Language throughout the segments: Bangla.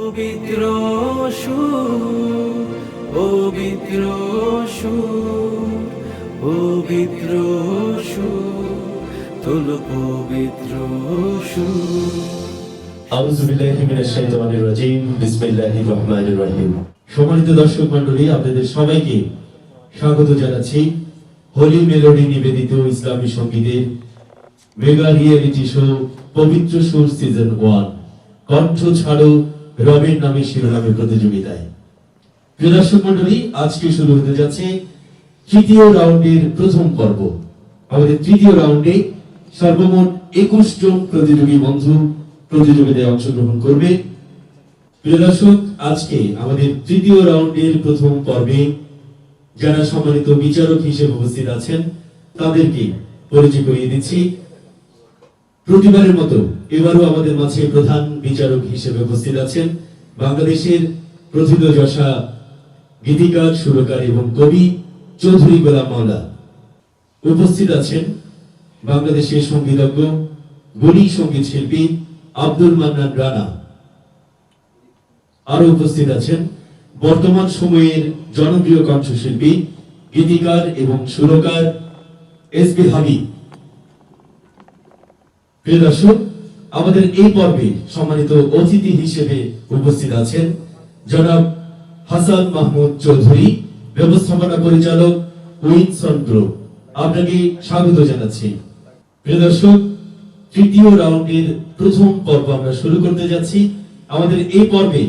পবিত্র সুর, পবিত্র সুর, পবিত্র সুর, তোল পবিত্র সুর। আউযু বিল্লাহি মিনাশ শাইতানির রাজীম। বিসমিল্লাহির রহমানির রহিম। সম্মানিত দর্শক মণ্ডলী, আপনাদের সবাইকে স্বাগত জানাচ্ছি হোলি মেলোডি নিবেদিত ইসলামী সঙ্গীতের মেগা রিয়েলিটি শো পবিত্র সুর সিজন 1 কণ্ঠ ছাড়ো রবের নামে শিরোনামে প্রতিযোগিতায়। প্রিয় দর্শক মণ্ডলী, আজকে শুরু হতে যাচ্ছে তৃতীয় রাউন্ডের প্রথম পর্ব। আমাদের তৃতীয় রাউন্ডে সর্বমোট 21 জন প্রতিযোগী বন্ধু প্রতিযোগিতায় অংশগ্রহণ করবে। প্রিয় দর্শক, আজকে আমাদের তৃতীয় রাউন্ডের প্রথম পর্বে যারা সম্মানিত বিচারক হিসেবে উপস্থিত আছেন তাদেরকে পরিচয় করিয়ে দিচ্ছি। প্রতিবারের মতো এবারও আমাদের মাঝে প্রধান বিচারক হিসেবে উপস্থিত আছেন বাংলাদেশের প্রথিতযশা গীতিকার, সুরকার এবং কবি চৌধুরী গোলাম মাওলা। উপস্থিত আছেন বাংলাদেশের সংগীতজ্ঞ, গুণী সঙ্গীত শিল্পী আব্দুল মান্নান রানা। আরো উপস্থিত আছেন বর্তমান সময়ের জনপ্রিয় কণ্ঠশিল্পী, গীতিকার এবং সুরকার এসবি হাবিব। প্রিয় দর্শক, আমাদের এই পর্বে সম্মানিত অতিথি হিসেবে উপস্থিত আছেন জনাব হাসান মাহমুদ চৌধুরী, ব্যবস্থাপনা পরিচালক উইনসন গ্রুপ। আপনাকে স্বাগত জানাচ্ছি। প্রিয় দর্শক, তৃতীয় রাউন্ডের প্রথম পর্ব আমরা শুরু করতে যাচ্ছি। আমাদের এই পর্বে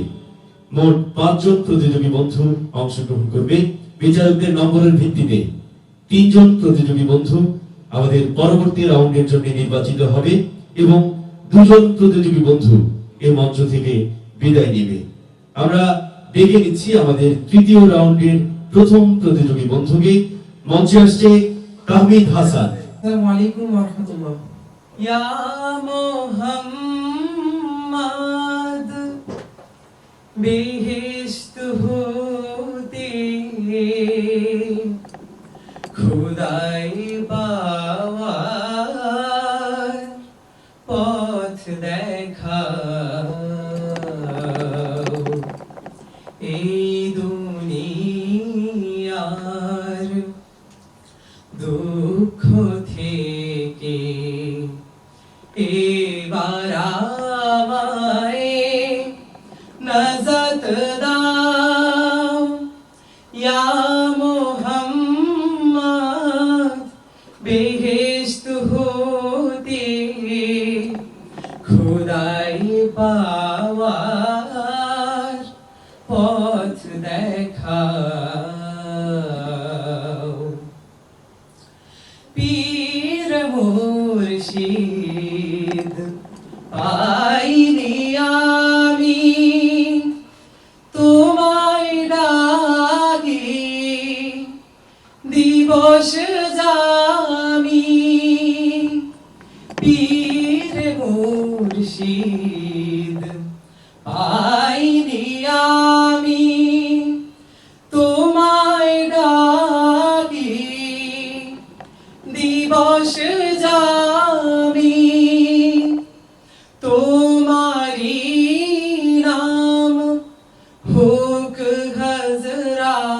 মোট 5 জন প্রতিযোগী বন্ধু অংশগ্রহণ করবে। বিচারকদের নম্বরের ভিত্তিতে 3 জন প্রতিযোগী বন্ধু আমাদের পরবর্তী রাউন্ডের জন্য নির্বাচিত হবে এবং 2 জন প্রতিযোগী বন্ধু এই মঞ্চ থেকে বিদায় নেবে। আমরা ডেকে নিচ্ছি আমাদের তৃতীয় রাউন্ডের প্রথম প্রতিযোগী বন্ধুকে। মঞ্চে আসছে তাহমিদ হাসান। আসসালামু আলাইকুম ওয়া রাহমাতুল্লাহ। ইয়া মোহাম্মদ বেহেশত হতে খুদাই পাওয়ার পথ দেখাও, এই দুনিয়ার দুঃখ থেকে এবার আমায় নাজাত দাও। ইয়া মোহাম্মদ বেহেশত হতে খুদাই পাওয়ার পথ দেখাও। পীর মুর্শিদ পাইনি আমি তোমায় ডাকি দিবস জামি। পীর মুর্শিদ পাইনি আমি তোমায় ডাকি দিবস জামি। তোমারি নাম হোক হযরত,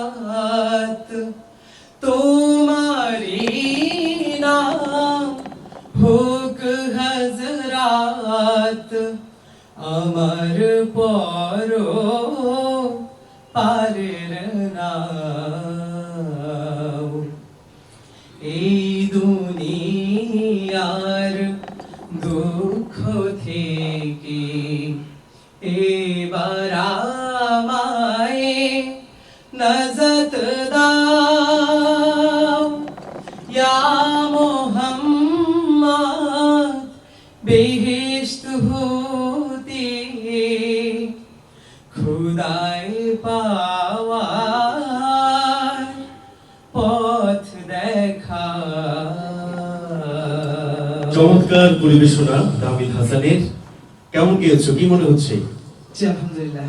তোমারি নাম হোক হযরত, আমার পর পারের নাম। এই দুনিয়ার দুঃখ থেকে এবার আমায় নাজাত দাও। ইয়া মোহাম্মদ বেহেশত হতে খুদাই পাওয়ার পথ দেখাও। চমৎকার পরিবেশনা তাহমিদ হাসানের। কেমন গেয়েছো, কি মনে হচ্ছে? জি আলহামদুলিল্লাহ।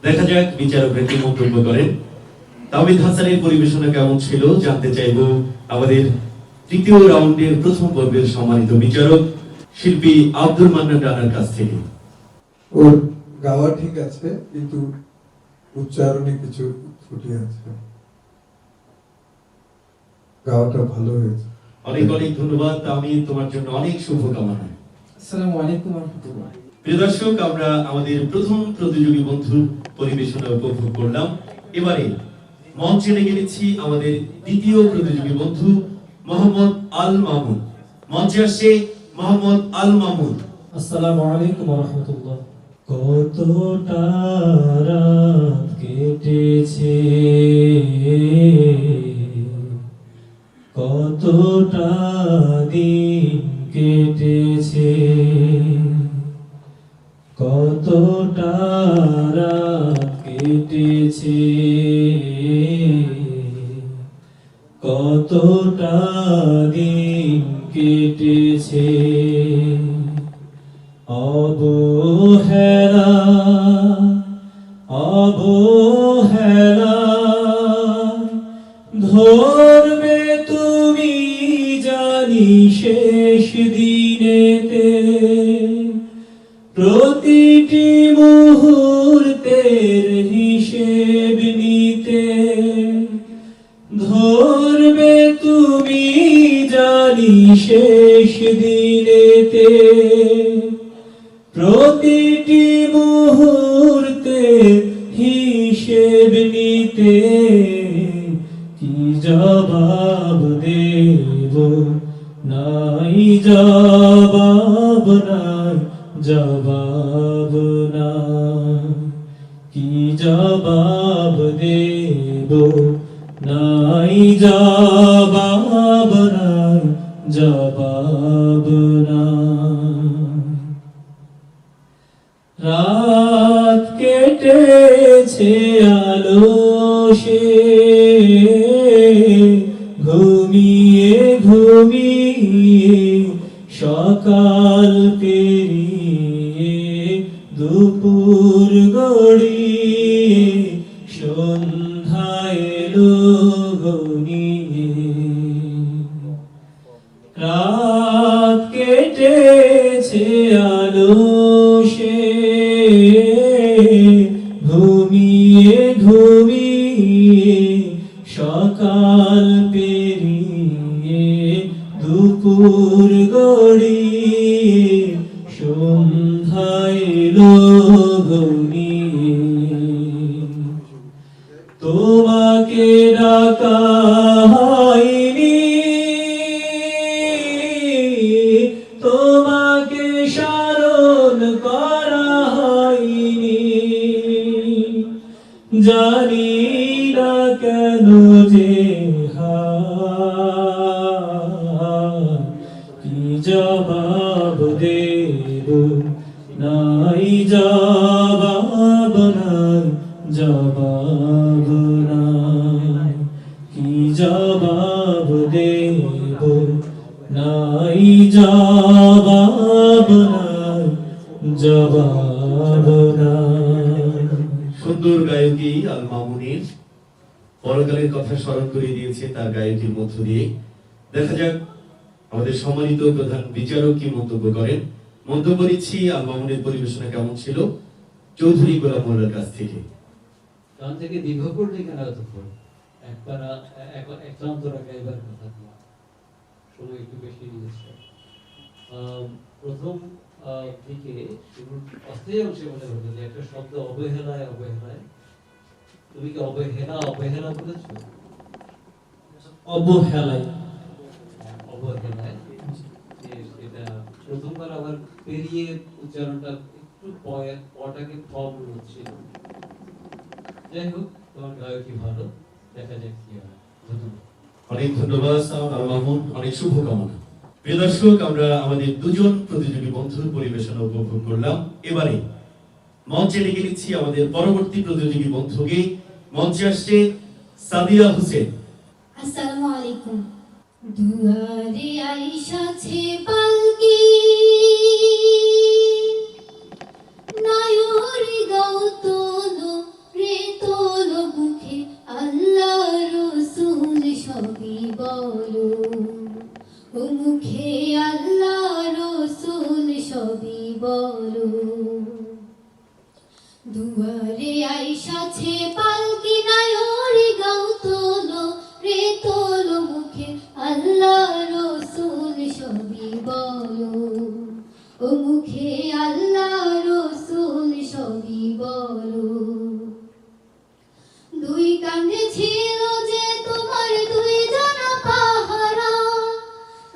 দেখা যাক বিচারকরা কি মন্তব্য করেন। তাহমিদ হাসানের পরিবেশনা কেমন ছিল জানতে চাইবো আমাদের তৃতীয় রাউন্ডের প্রথম পর্বের সম্মানিত বিচারক শিল্পী আব্দুল মান্নান রানার কাছ থেকে। ওর গাওয়া ঠিক আছে কিন্তু উচ্চারণে কিছু ত্রুটি আছে। গাওয়াটা ভালো হয়েছে। অনেক অনেক ধন্যবাদ। আমি তোমার জন্য অনেক শুভকামনা। আসসালামু আলাইকুম রহমতুল্লাহ। প্রিয় দর্শক, আমরা আমাদের প্রথম প্রতিযোগী বন্ধুর পরিবেশনা উপভোগ করলাম। এবারে মঞ্চে ডেকে নিচ্ছি আমাদের দ্বিতীয় প্রতিযোগী বন্ধু মোহাম্মদ আল মামুন। মঞ্চে আসছে মোহাম্মদ আল মামুন। আসসালামু আলাইকুম রহমতুল্লাহ। কতটা রাত কেটেছে, কতটা দিন কেটেছে, কতটা রাত কেটেছে, কতটা দিন কেটেছে, অবহেলা অবহেলা ধরবে তুমি জানি শেষ দিনেতে, প্রতিটি মুহূর্তের হিসেব নিতে, ধরবে তুমি জানি শেষ দিনেতে, প্রতিটি মুহূর্তে হিসেব নিতে, কি জবাব দেব নাই জবাব নাই, জবাব নাই, কি জবাব দেব নাই জবাব নাই, জবাব নাই। রাত কেটেছে আলোসে, ঘুমিয়ে ঘুমিয়ে সকাল পেরিয়ে দুপুর গড়িয়ে সন্ধ্যায় এলো গনিয়ে। রাত কেটেছে আলোসে, ঘুমিয়ে ঘুমিয়ে সকাল পেরিয়ে দুপুর গড়িয়ে সন্ধ্যায় এলো গনিয়ে। তোমাকে ডাকা হয়নি, তোমাকে স্মরণ করা হয়নি, জানি না কেন যে হায়, কি জবাব দেব নাই জবাব নাই, জবাব নাই, কি জবাব দেব নাই জবাব নাই, জবাব নাই। সুন্দর গায়কী আল মামুনের পরকালের কথা স্মরণ করে দিয়েছে তার গায়কীর মধ্য দিয়ে। দেখা যাক আমাদের সম্মানিত প্রধান বিচারক কি মন্তব্য করেন। মন্তব্য দিচ্ছি আল মামুনের পরিবেশনা কেমন ছিল চৌধুরী গোলাম মোল্লার কাছ থেকে। গান থেকে দীর্ঘ করলে কেন এতক্ষণ? একবার একলান্তরা গাইবার কথা না, সময় একটু বেশি নিয়েছে। প্রথম দিকে শুরুর অস্থায়ী অংশে মনে হলো যে একটা শব্দ অবহেলায় অবহেলায়, তুমি কি অবহেলা অবহেলা বলেছো? অবহেলায় অবহেলায় এটা প্রথমবার আবার পেরিয়ে উচ্চারণটা একটু পটাকে ফর্ম হচ্ছিল। যাই হোক, তোমার গায়কী ভালো, দেখা যাক কি হয়। ধন্যবাদ। অনেক ধন্যবাদ আল মামুন, অনেক শুভকামনা। প্রিয় দর্শক, আমরা আমাদের দুজন প্রতিযোগী বন্ধুর পরিবেশনা উপভোগ করলাম। এবারে মঞ্চে ডেকে নিচ্ছি আমাদের পরবর্তী প্রতিযোগী বন্ধুকে। মঞ্চে আসছে সাদিয়া হোসেন। আসসালামু আলাইকুম। দুয়ারে আইসাছে পালকি, নায়রি গাও তোলো রে তোলো মুখে, আল্লাহ রসুল সবই বলো, ও মুখে আল্লাহ রসুল সবই বলো। দুয়ারে আইসাছে পালকি নায়রে গাও তোলো রে তোলো মুখে আল্লাহ রসুল সবই বলো ও মুখে আল্লাহ রসুল সবই বলো দুই কাঁধে ছিল যে তোমার দুই জানা পাহারা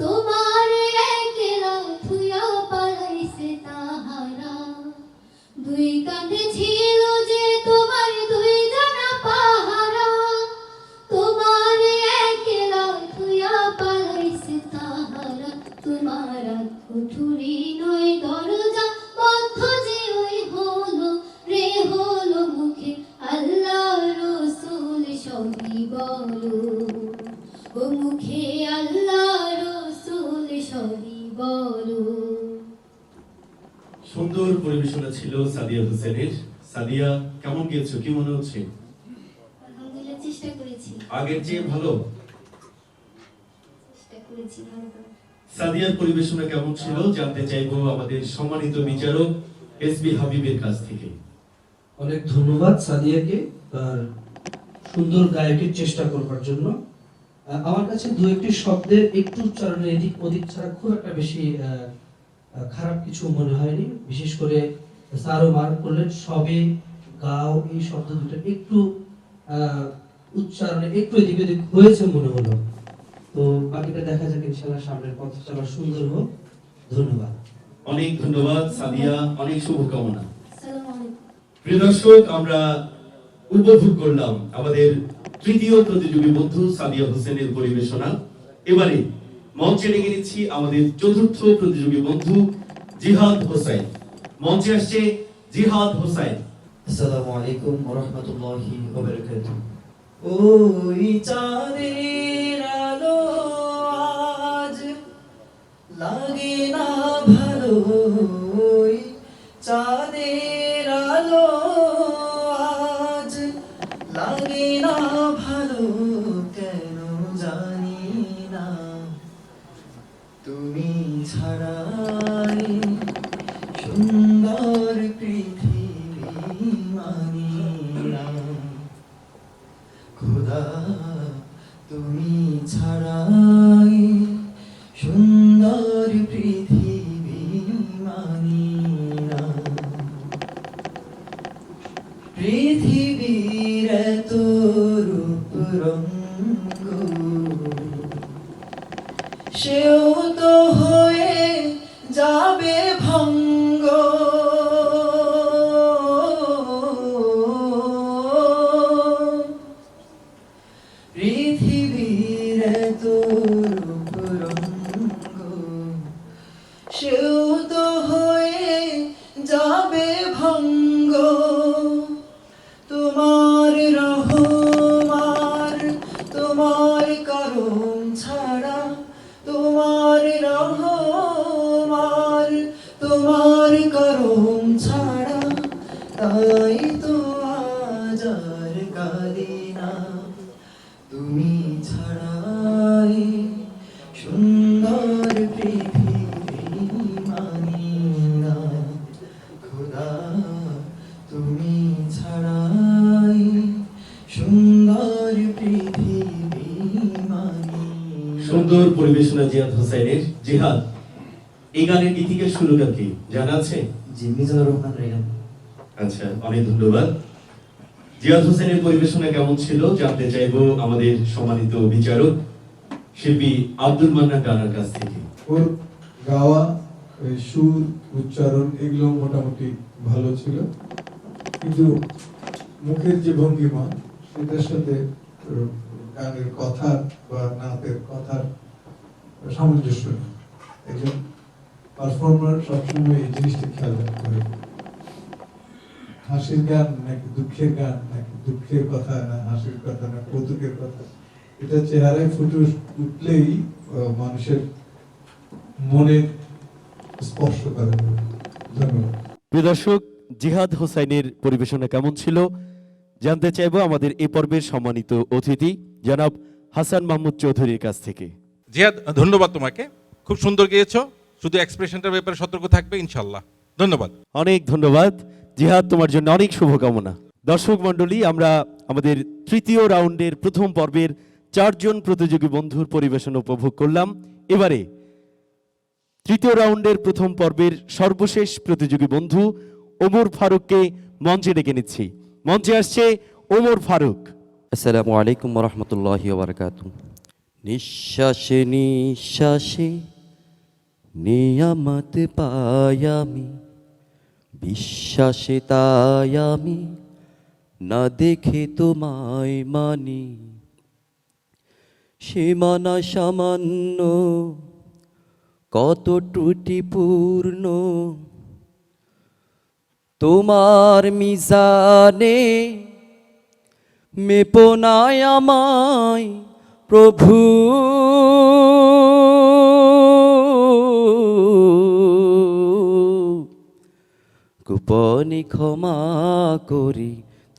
তোমার একলা থুয়া পালাইছে তাহারা দুই কাঁধে ছিল যে তোমার দুই জানা পাহারা তোমার একলা থুয়া পালাইছে তাহারা তোমার কুঠুরি নয় দরজা বন্ধ যে ওই হলো রে হলো মুখে আল্লাহ রসুল সবই বলো ও মুখে আল্লাহ রসুল সবই বলো। সুন্দর পরিবেশনা ছিল সাদিয়া হোসেনের। সাদিয়া, কেমন গেয়েছো, কি মনে হচ্ছে? আলহামদুলিল্লাহ চেষ্টা করেছি আগের চেয়ে ভালো? ভালো করে। সাদিয়ার পরিবেশনা কেমন ছিল জানতে চাইবো আমাদের সম্মানিত বিচারক এসবি হাবিবের কাছ থেকে। অনেক ধন্যবাদ সাদিয়াকে তার সুন্দর গায়কের চেষ্টা করবার জন্য। আমার কাছে দু একটি শব্দের একটু উচ্চারণের এদিক ওদিক ছাড়া খুব একটা বেশি খারাপ কিছু মনে হয়নি। বিশেষ করে স্যারও মার্ক করলেন সবে গাও, এই শব্দ দুটো একটু উচ্চারণে একটু এদিক ওদিক হয়েছে মনে হলো। তো বাকিটা দেখা যাক ইনশাআল্লাহ, সামনের পথ চলা সুন্দর হোক। ধন্যবাদ। অনেক ধন্যবাদ সাদিয়া, অনেক শুভকামনা। আসসালামু আলাইকুম। প্রিয় দর্শক, আমরা উপভোগ করলাম আমাদের তৃতীয় প্রতিযোগী বন্ধু সাদিয়া হোসেনের পরিবেশনা। এবারে মঞ্চে ডেকে নিচ্ছি আমাদের চতুর্থ প্রতিযোগী বন্ধু জিহাদ হোসেন। মঞ্চে আসছে জিহাদ হোসেন। আসসালামু আলাইকুম ওয়া রাহমাতুল্লাহি ওয়া বারাকাতুহু। ওই চাঁদের আলো আজ লাগে না ভালো, ওই চাঁদের আলো আজ লাগে না ভালো, কেন জানি না তুমি ছাড়াই সুন্দর পৃথিবী মানি না। খোদা তুমি ছাড়াই সুন্দর পৃথিবী মানি না। পৃথিবীর এত রূপ রঙ্গ সেও তো হয়ে যাবে ভঙ্গ। পৃথিবীর এত রূপ রঙ্গ সেও তো হয়ে যাবে ভঙ্গ। তোমার রহমার তোমার করম ছাড়া, তোমার রহমার তোমার করম ছাড়া, তাই তো আজ আর কাঁদি না। তুমি ছাড়াই সুন্দর পৃথিবী মানি না। খোদা তুমি ছাড়াই সুন্দর পৃথিবী মানি না। সুন্দর পরিবেশনা জিহাদ হোসেনের। জিহাদ, এই গানের গীতিকার সুরকার কি জানা আছে? জি, মিজানুর রহমান রায়হান। আচ্ছা, অনেক ধন্যবাদ। জিহাদ হোসেনের পরিবেশনা কেমন ছিল জানতে চাইবো আমাদের সম্মানিত বিচারক শিল্পী আব্দুল মান্নান রানার কাছ থেকে। ওর গাওয়া, ওই সুর, উচ্চারণ এগুলো মোটামুটি ভালো ছিল, কিন্তু মুখের যে ভঙ্গিমা সেটার সাথে গানের কথা বা নাতের কথার সামঞ্জস্য নেই। একজন পারফর্মার সবসময় এই জিনিসটা খেয়াল রাখতে হবে। হাসির গান নাকি দুঃখের গান, নাকি দুঃখের কথা না হাসির কথা না কৌতুকের কথা, এটা চেহারায় ফুটে উঠলেই মানুষের মনে স্পর্শ করে। ধন্যবাদ। প্রিয় দর্শক, জিহাদ হোসেনের পরিবেশনা কেমন ছিল জানতে চাইবো আমাদের এই পর্বের সম্মানিত অতিথি জনাব হাসান মাহমুদ চৌধুরীর কাছ থেকে। জিহাদ, ধন্যবাদ তোমাকে, খুব সুন্দর গেয়েছো, শুধু এক্সপ্রেশনটার ব্যাপারে সতর্ক থাকবে ইনশাল্লাহ। ধন্যবাদ। অনেক ধন্যবাদ। জিহাদ, তোমার জন্য অনেক শুভকামনা। দর্শক মণ্ডলী, আমরা আমাদের তৃতীয় রাউন্ডের প্রথম পর্বের 4 জন প্রতিযোগী বন্ধুর পরিবেশন উপভোগ করলাম। এবারে তৃতীয় রাউন্ডের প্রথম পর্বের সর্বশেষ প্রতিযোগী বন্ধু ওমর ফারুককে মঞ্চে ডেকে নিচ্ছি। মঞ্চে আসছে ওমর ফারুক। আসসালামু আলাইকুম রহমতুল্লাহি বারাকাতু। নিঃশ্বাসে নিঃশ্বাসে নিয়ামত পাই আমি, বিশ্বাসে তাই আমি না দেখে তোমায় মানি। সীমানা সামান্য কত ত্রুটিপূর্ণ, তোমার মিজানে মেপনায় আমায় প্রভু। গোপনে ক্ষমা করি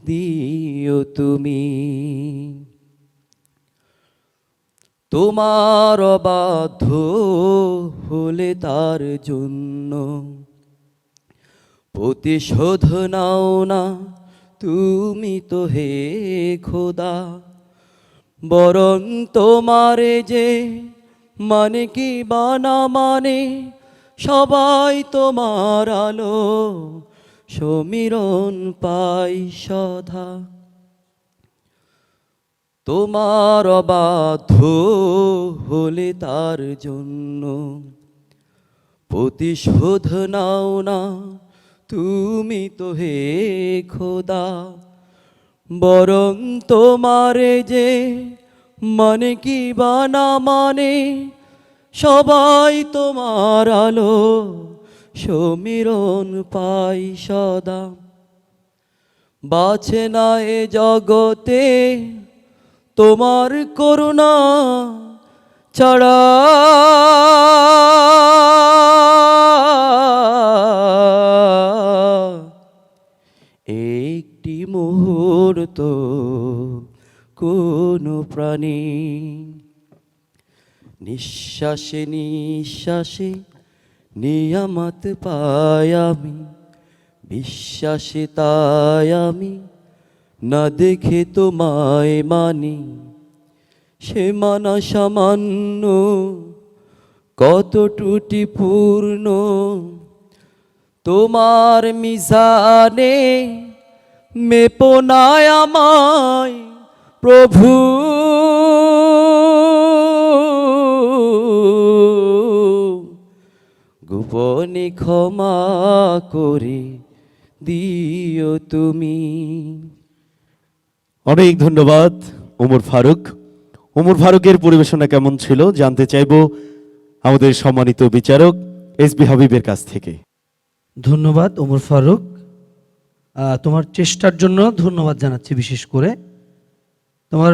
দিও তুমি। তোমার অবাধ্য হলে তার জন্য প্রতিশোধ নাও না তুমি তো হে খোদা। বরং তোমারে যে মানে কি বানা মানে, সবাই তোমার আলো সমীরণ পাই সদা। তোমার অবাধ্য হলে তার জন্য প্রতিশোধ নাও না তুমি তো হে খোদা। বরং তোমারে যে মানে কি বানা মানে, সবাই তোমার আলো সমীরণ পাই সদা। বাছে না এ জগতে তোমার করুণা ছাড়া, একটি মুহূর্ত কোনো প্রাণী। নিঃশ্বাসে নিঃশ্বাসে নিয়ামত পাই আমি, বিশ্বাসে তাই আমি না দেখে তোমায় মানি। সে মানা সামান্য কত ত্রুটিপূর্ণ, তোমার মিজানে মেপনায় আমায় প্রভু। গোপনে ক্ষমা করে দিও তুমি। অনেক ধন্যবাদ ওমর ফারুক। ওমর ফারুকের পরিবেশনা কেমন ছিল জানতে চাইবো আমাদের সম্মানিত বিচারক এসবি হাবিবের কাছ থেকে। ধন্যবাদ ওমর ফারুক, তোমার চেষ্টার জন্য ধন্যবাদ জানাচ্ছি। বিশেষ করে তোমার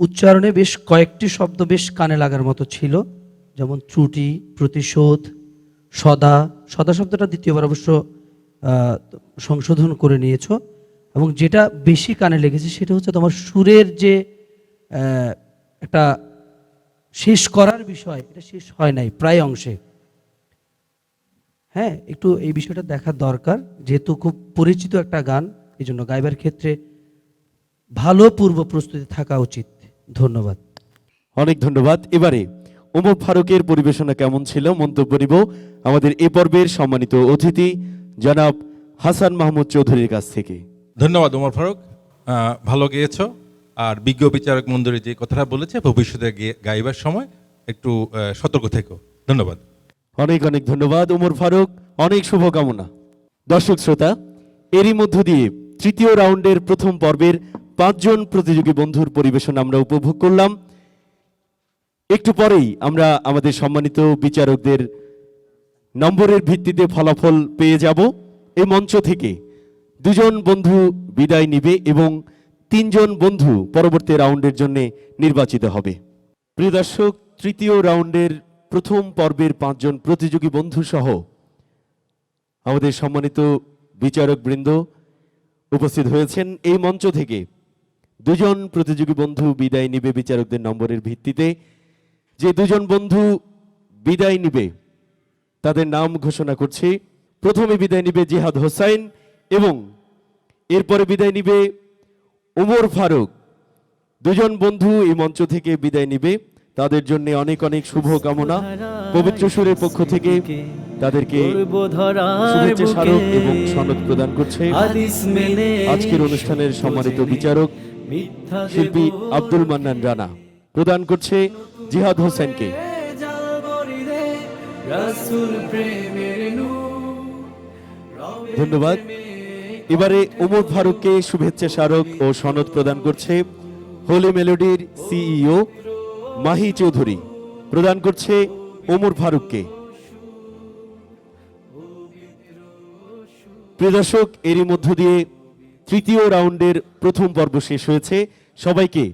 উচ্চারণে বেশ কয়েকটি শব্দ বেশ কানে লাগার মতো ছিল, যেমন ত্রুটি, প্রতিশোধ, সদা। সদা শব্দটা দ্বিতীয়বার অবশ্য সংশোধন করে নিয়েছো। এবং যেটা বেশি কানে লেগেছে সেটা হচ্ছে তোমার সুরের যে একটা শেষ করার বিষয়, এটা শেষ হয় নাই প্রায় অংশে। হ্যাঁ, একটু এই বিষয়টা দেখার দরকার, যেহেতু খুব পরিচিত একটা গান, এই জন্য গাইবার ক্ষেত্রে ভালো পূর্ব প্রস্তুতি থাকা উচিত। ধন্যবাদ। অনেক ধন্যবাদ। এবারে ওমর ফারুকের পরিবেশনা কেমন ছিল মন্তব্য নিব আমাদের এ পর্বের সম্মানিত অতিথি জনাব হাসান মাহমুদ চৌধুরীর কাছ থেকে। ধন্যবাদ ওমর ফারুক, ভালো গেয়েছো। আর বিজ্ঞ বিচারক মণ্ডলী যে কথাটা বলেছে, ভবিষ্যতে গাইবার সময় একটু সতর্ক থেকো। ধন্যবাদ। অনেক অনেক ধন্যবাদ ওমর ফারুক, অনেক শুভকামনা। দর্শক শ্রোতা, এরই মধ্য দিয়ে তৃতীয় রাউন্ডের প্রথম পর্বের 5 জন প্রতিযোগী বন্ধুর পরিবেশন আমরা উপভোগ করলাম। একটু পরেই আমরা আমাদের সম্মানিত বিচারকদের নম্বরের ভিত্তিতে ফলাফল পেয়ে যাব। এই মঞ্চ থেকে 2 জন বন্ধু বিদায় নিবে এবং 3 জন বন্ধু পরবর্তী রাউন্ডের জন্য নির্বাচিত হবে। প্রিয় দর্শক, তৃতীয় রাউন্ডের প্রথম পর্বের 5 জন প্রতিযোগী বন্ধু সহ আমাদের সম্মানিত বিচারক বৃন্দ উপস্থিত হয়েছেন। এই মঞ্চ থেকে 2 জন প্রতিযোগী বন্ধু বিদায় নিবে বিচারকদের নম্বরের ভিত্তিতে। যে 2 জন বন্ধু বিদায় নিবে তাদের নাম ঘোষণা করছি। প্রথমে বিদায় নিবে জিহাদ হোসাইন এবং এরপরে বিদায় নিবে ওমর ফারুক। দুজন বন্ধু এই মঞ্চ থেকে বিদায় নিবে, তাদের জন্য অনেক অনেক শুভ কামনা। পবিত্র সুরের পক্ষ থেকে তাদেরকে শুভেচ্ছা স্মারক এবং সনদ প্রদান করছে আজকের অনুষ্ঠানের সম্মানিত বিচারক শিল্পী আব্দুল মান্নান রানা। প্রদান করছে জিহাদ হোসেনকে। ধন্যবাদ। এবারে ওমর ফারুককে শুভেচ্ছা স্মারক ও সনদ প্রদান করছে হোলি মেলোডির সিইও মাহি চৌধুরী। প্রদান করছে ওমর ফারুককে। প্রিয় দর্শক, এরই মধ্য দিয়ে তৃতীয় রাউন্ডের প্রথম পর্ব শেষ হয়েছে। সবাইকে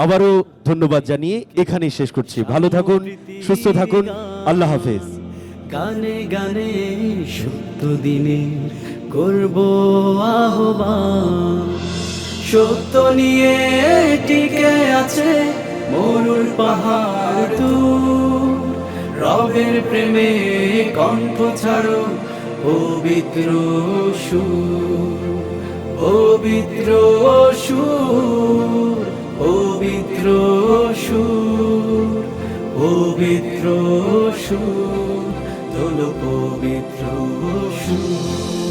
আবারও ধন্যবাদ জানিয়ে এখানেই শেষ করছি। ভালো থাকুন, সুস্থ থাকুন, আল্লাহ হাফেজ। গানে গানে সত্য দিনে করব আহ্বান, সত্য নিয়ে টিকে আছে মরুর পাহাড় দূর। রবের প্রেমে কণ্ঠ ছাড়ো পবিত্র সুর, পবিত্র সুর, পবিত্র সুর, পবিত্র সুর, তোলো পবিত্র সুর।